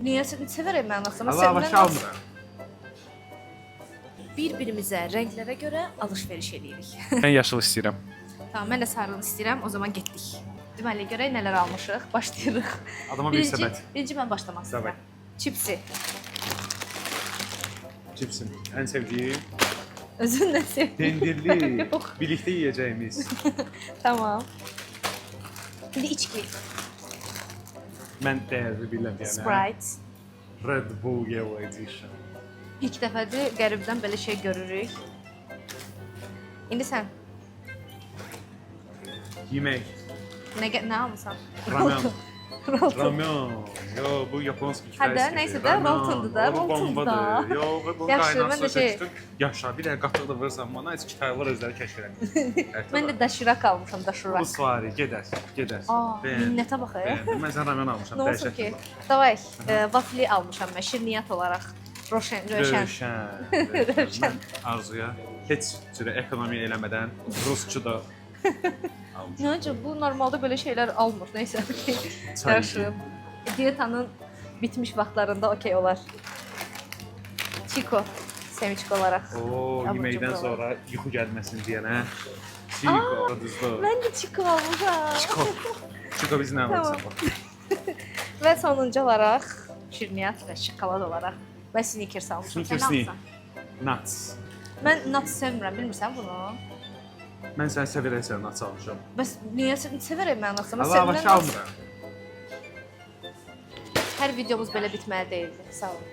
Niyə sevərəm mən aslında? Allah başa almıram. Bir-birimizə rənglərə görə alış-veriş edirik. Mən yaşıl istəyirəm. Tamam, mən də sarını istəyirəm. O zaman getdik. Deməli, görək nələr almışıq. Başlayırıq. Adama bir səbət. Birinci mən başlamaq istəyirəm. Çipsi. Cipsim. Ən sevdiyim. Özün nə sevdin? Pendirli. Yox. Birlikdə yeyəcəyimiz. Tamam. İndi içki. Mən dəyərli biləm yəni. Sprite. Red Bull Yellow Edition. İlk dəfədir qəribdən belə şey görürük. İndi sən Yemək. nə almısan? Ramen. Rolton. Ramen. Yo, bu Japonski Hə də, kifayət. nəysə də, roltondur da, roltondur. Yo, və bunu Yaxşı, mən qaynatsa də şey- seçdim. Yaşa, bir dənə qatıq da vurursan bana, heç kitaylar özləri kəşf eləmir. Mən də daşirak almışam, daşirak. Bu svari, gedər, gedər. Aa, minnətə bax. Bəyəndim. Mən sən ramen almışam, Nə olsun ki? Davay, vafli almışam mən şirniyyat olaraq. Röşən. Röşən. Mən Arzuya heç cürə ekonomiya eləmədən Rusçu da almışam. Necə, bu normalda belə şeylər almır. Nəysə. Çay Yaxşı. Dietanın bitmiş vaxtlarında okey olar. Çiko. Semiçko olaraq. Oo, Abur yeməkdən cubur sonra yuxu gəlməsin deyənə. Çiko, düzdür. Mən də çiko almışam. Çiko. Çiko biz nə alırsan Tamam. bax. Və sonuncu olaraq şirniyyat və şokolad olaraq və Snickers almışam. Sən Snickers almısan? Nuts. Mən nuts sevmirəm, bilmirsən bunu? Mən səni sevərək sən nuts almışam. Bəs niyə sevərəm mən aslında? Allah başa almıram. Hər videomuz belə bitməli deyildi. Sağ olun.